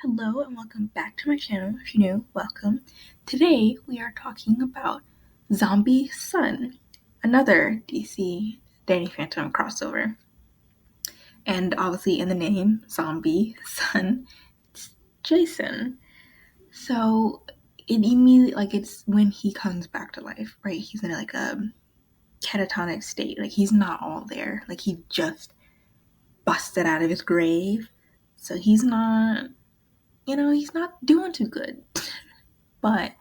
Hello and welcome back to my channel. If you're new, welcome. Today we are talking about Zombie Son, another DC Danny Phantom crossover. And obviously in the name, Zombie Son, it's Jason. So it immediately, it's when he comes back to life, right? He's in like a catatonic state. Like he's not all there. Like he just busted out of his grave. So he's not doing too good. But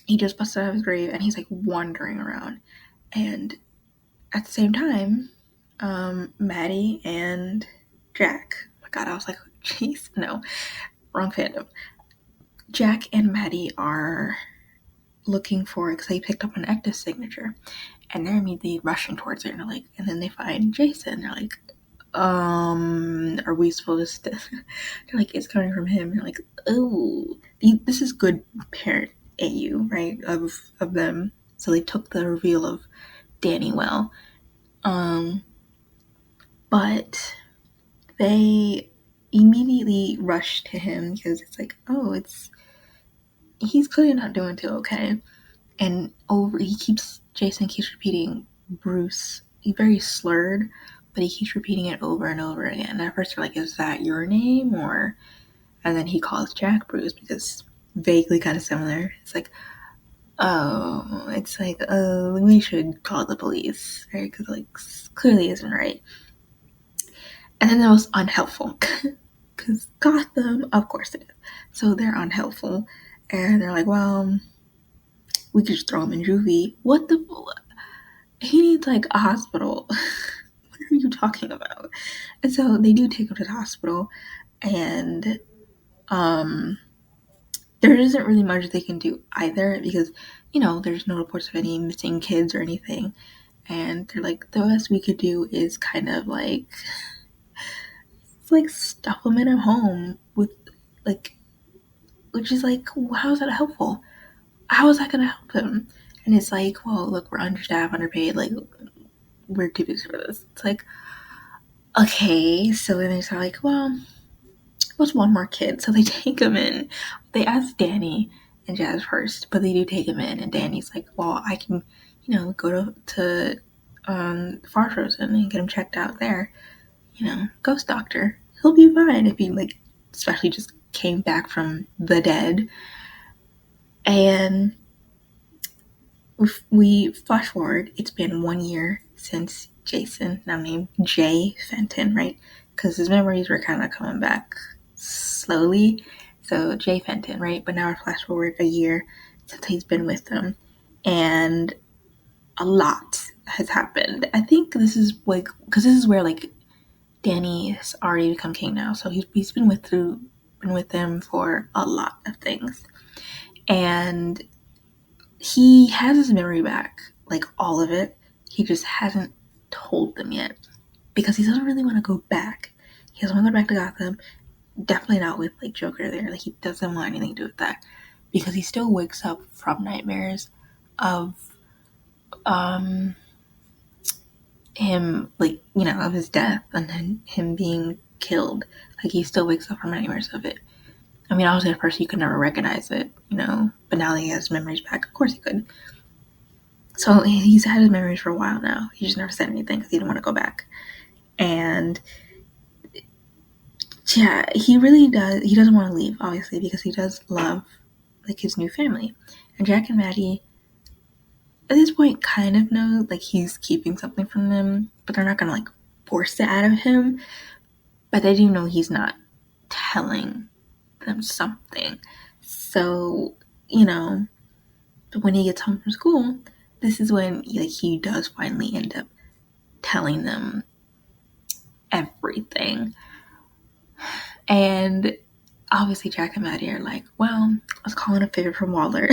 he just busted out of his grave and he's like wandering around. And at the same time, Maddie and Jack. Oh my god, I was like, jeez, no, wrong fandom. Jack and Maddie are looking for it because they picked up an active signature, and they're immediately rushing towards it. And then they find Jason. They're like, are we supposed to? They're like, it's coming from him. They're like, oh, this is good parent AU, right? Of them. So they took the reveal of Danny well. But they immediately rush to him because it's like, oh, he's clearly not doing too okay. And Jason keeps repeating Bruce. He's very slurred, but he keeps repeating it over and over again. And at first they're like, is that your name? And then he calls Jack Bruce because vaguely kind of similar. It's like, we should call the police, right? Because clearly isn't right. And then that was unhelpful because Gotham, of course it is. So they're unhelpful. And they're like, well, we could just throw him in juvie. He needs like a hospital. What are you talking about? And so they do take him to the hospital, and there isn't really much they can do either because, there's no reports of any missing kids or anything. And they're like, the best we could do is kind of like, it's like stuff him in a home with which is like, how is that helpful? How is that going to help him? And it's like, well, look, we're understaffed, underpaid, like, we're too busy for this. It's like, okay. So then they start like, well, what's one more kid? So they take him in. They ask Danny and Jazz first, but they do take him in. And Danny's like, well, I can, go to Far Frozen and get him checked out there. Ghost doctor. He'll be fine if he, especially just came back from the dead. And we flash forward. It's been 1 year since Jason, now named Jay Fenton, right? Because his memories were kind of coming back slowly. So Jay Fenton, right? But now we're flash forward a year since he's been with them, and a lot has happened. I think this is because this is where Danny has already become king now, so he's been with them for a lot of things, and he has his memory back, like all of it. He just hasn't told them yet because he doesn't really want to go back. He doesn't want to go back to Gotham. Definitely not with Joker there. He doesn't want anything to do with that because he still wakes up from nightmares of him, of his death and then him being killed. He still wakes up from nightmares of it. I mean, obviously at first you could never recognize it, but now that he has memories back, of course he could. So he's had his memories for a while now. He just never said anything because he didn't want to go back. And yeah, he really does. He doesn't want to leave, obviously, because he does love his new family. And Jack and Maddie, at this point, kind of know he's keeping something from them, but they're not gonna force it out of him. But they do know he's not telling them something. So when he gets home from school, this is when he does finally end up telling them everything. And obviously Jack and Maddie are like, well, let's call in a favor from Waller.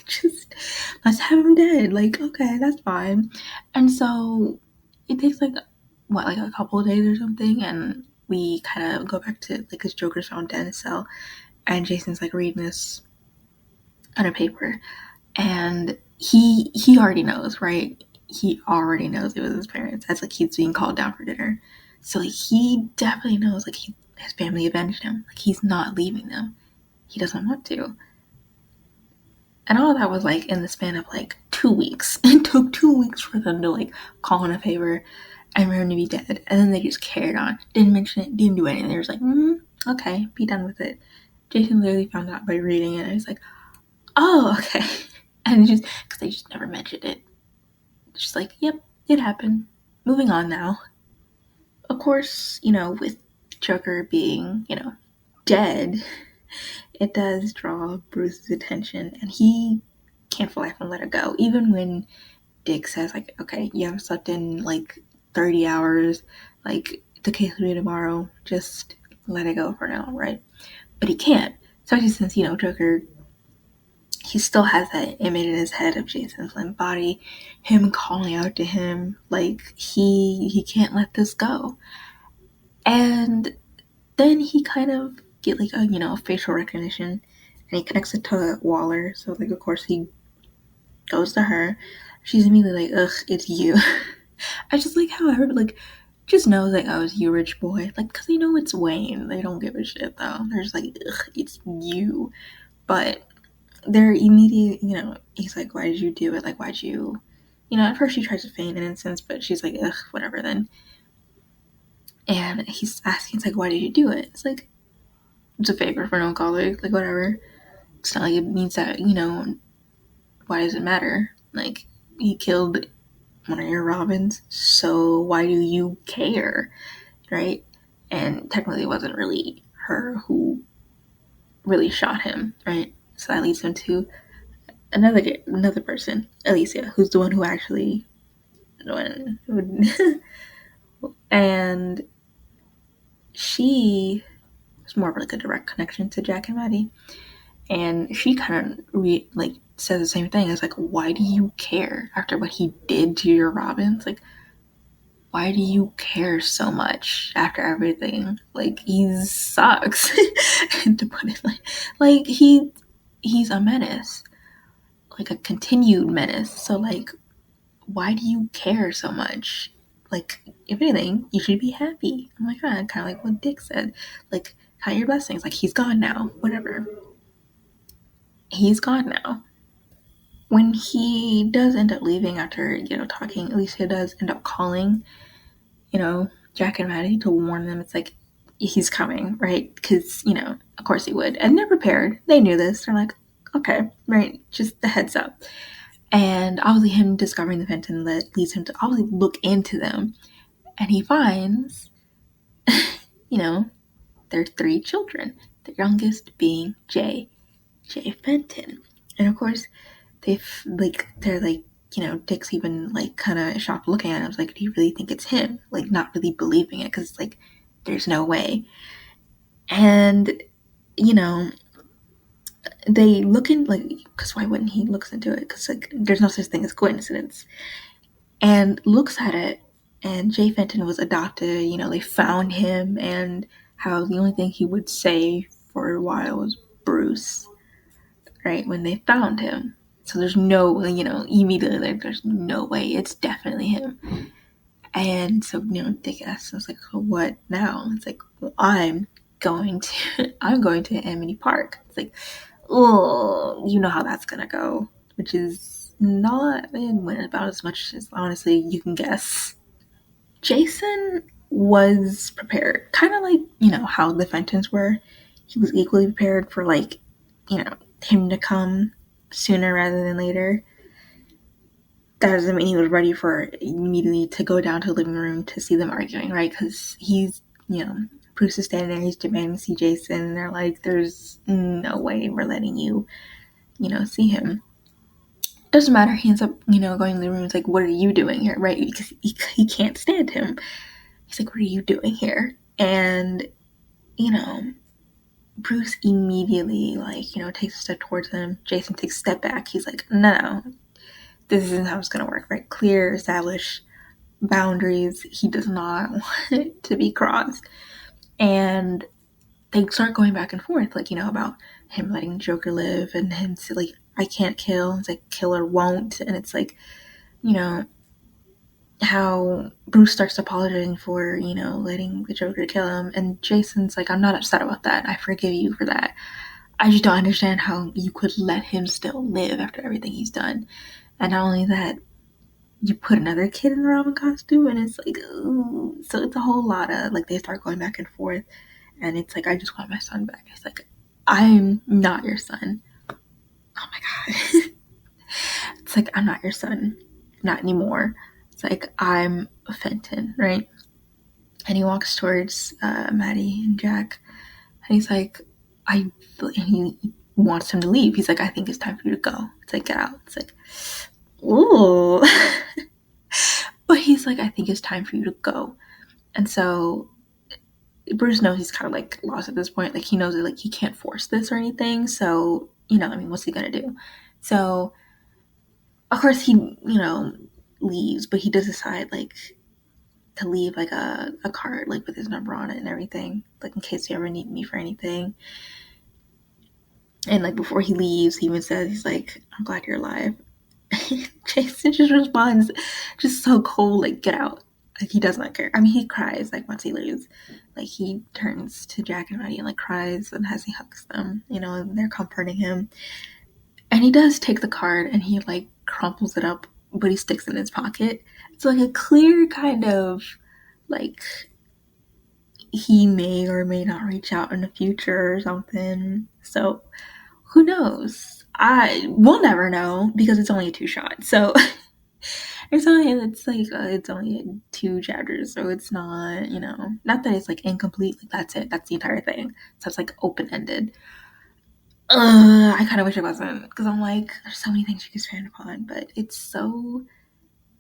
Just let's have him dead. Okay, that's fine. And so it takes a couple of days or something, and we kind of go back to his Joker's found dead in his cell, and Jason's reading this on a paper, and he already knows, right? He already knows it was his parents as he's being called down for dinner. So he definitely knows his family avenged him. Like, he's not leaving them. He doesn't want to. And all of that was like in the span of like 2 weeks. It took 2 weeks for them to like call in a favor and for him to be dead. And then they just carried on. Didn't mention it, didn't do anything. They were just like, okay, be done with it. Jason literally found out by reading it. And he's like, oh, okay. And just, because they just never mentioned it. Just like, yep, it happened. Moving on now. Of course, with Joker being, dead, it does draw Bruce's attention, and he can't for life and let it go. Even when Dick says, like, okay, you haven't slept in like 30 hours, like, the case will be tomorrow, just let it go for now, right? But he can't, especially since, Joker, he still has that image in his head of Jason's limp body, him calling out to him, like, he can't let this go. And then he kind of get like a facial recognition, and he connects it to Waller. So like, of course, he goes to her. She's immediately like, ugh, it's you. I just like how everybody like just knows like, oh, it's you, rich boy. Like, because they know it's Wayne. They don't give a shit though. They're just like, ugh, it's you. But they're immediate. He's like, why did you do it? Like, why'd you? At first she tries to feign innocence, but she's like, ugh, whatever then. And he's asking, it's like, why did you do it? It's like, it's a favor for no colleague, like, whatever. It's not like it means that, why does it matter? Like, he killed one of your Robins, so why do you care, right? And technically it wasn't really her who really shot him, right? So that leads him to another person, Alicia, who's the one who actually and she was more of like a direct connection to Jack and Maddie. And she kind of says the same thing. It's like, why do you care after what he did to your Robins? Like, why do you care so much after everything? Like, he sucks. To put it like he's a menace, like a continued menace. So like, why do you care so much? Like, if anything, you should be happy. Oh my god, kind of like what Dick said. Like, count your blessings. Like, he's gone now. Whatever. He's gone now. When he does end up leaving after, talking, Alicia does end up calling, Jack and Maddie to warn them. It's like, he's coming, right? Because, of course he would. And they're prepared. They knew this. They're like, okay, right, just the heads up. And obviously him discovering the Fenton that leads him to obviously look into them. And he finds, their 3 children. The youngest being Jay Fenton. And of course, they're like, Dick's even like kind of shocked looking at him. I was like, do you really think it's him? Like, not really believing it, because it's like, there's no way. And they look in, like, because why wouldn't he look into it? Because like, there's no such thing as coincidence. And looks at it, and Jay Fenton was adopted. They found him, and how the only thing he would say for a while was Bruce, right, when they found him. So there's no, immediately, like, there's no way, it's definitely him. And so, Dick asks us, like, what now? It's like, well, I'm going to Amity Park. It's like, oh, you know how that's gonna go, which is not about as much as, honestly, you can guess. Jason was prepared, kind of like, how the Fentons were. He was equally prepared for, like, him to come sooner rather than later. That doesn't mean he was ready for immediately to go down to the living room to see them arguing, right? Because he's, Bruce is standing there, he's demanding to see Jason, and they're like, there's no way we're letting you, see him. Doesn't matter, he ends up, going to the room. It's like, what are you doing here, right? Because he can't stand him. He's like, what are you doing here? And, Bruce immediately, like, takes a step towards him. Jason takes a step back. He's like, no, this isn't how it's going to work, right? Clear, established boundaries. He does not want it to be crossed. And they start going back and forth, like, about him letting Joker live, and him say, like, I can't kill. It's like, kill or won't. And it's like, how Bruce starts apologizing for, letting the Joker kill him. And Jason's like, I'm not upset about that. I forgive you for that. I just don't understand how you could let him still live after everything he's done. And not only that, you put another kid in the Robin costume, and it's like, ooh. So it's a whole lot of, like, they start going back and forth. And it's like, I just want my son back. It's like, I'm not your son. Oh my God. It's like, I'm not your son. Not anymore. It's like, I'm Fenton, right? And he walks towards Maddie and Jack. And he's like, and he wants him to leave. He's like, I think it's time for you to go. It's like, get out. It's like, ooh. But he's like, I think it's time for you to go. And so Bruce knows he's kind of like lost at this point. Like, he knows that like he can't force this or anything. So, what's he gonna do? So, of course, he, leaves, but he does decide like to leave like a card like with his number on it and everything, like in case you ever need me for anything. And like before he leaves, he even says, he's like, I'm glad you're alive. Jason just responds just so cold, like, get out. Like, he does not care. I mean, he cries like once he leaves. Like, he turns to Jack and Maddie and like cries, and as he hugs them, and they're comforting him. And he does take the card and he like crumples it up, but he sticks it in his pocket. It's like a clear kind of like he may or may not reach out in the future or something. So who knows? We'll never know because it's only a 2-shot. So it's only 2 chapters, so it's not, not that it's like incomplete. Like, that's it. That's the entire thing. So it's like open ended. I kind of wish it wasn't, because I'm like, there's so many things you can expand upon, but it's so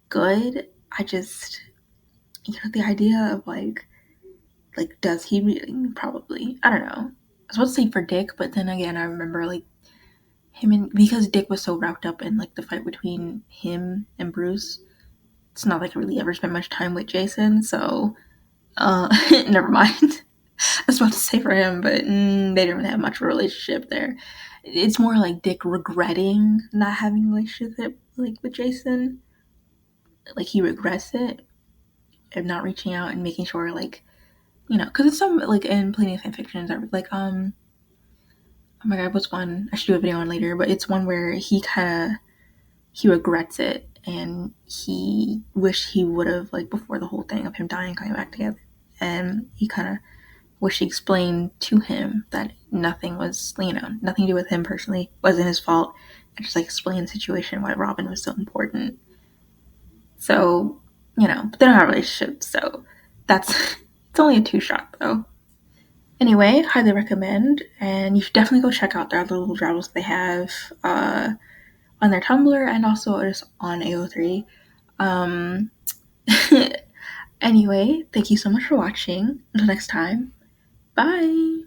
good. I just, the idea of like does he really? Probably. I don't know. I was supposed to say for Dick, but then again, I remember like him, and because Dick was so wrapped up in like the fight between him and Bruce, it's not like I really ever spent much time with Jason, so never mind. I was about to say for him, but they didn't really have much of a relationship there. It's more like Dick regretting not having a relationship like with Jason. Like, he regrets it and not reaching out and making sure, like, because it's some, like, in plenty of fan fictions, like, oh my God, what's one? I should do a video on later, but it's one where he regrets it, and he wished he would have, like, before the whole thing of him dying, coming back together, and he kind of wish he explained to him that nothing was, nothing to do with him personally, wasn't his fault, and just like explain the situation, why Robin was so important. So, but they don't have a relationship, so it's only a 2-shot though. Anyway, highly recommend, and you should definitely go check out their other little drabbles they have on their Tumblr and also just on AO3. Anyway, thank you so much for watching. Until next time, bye!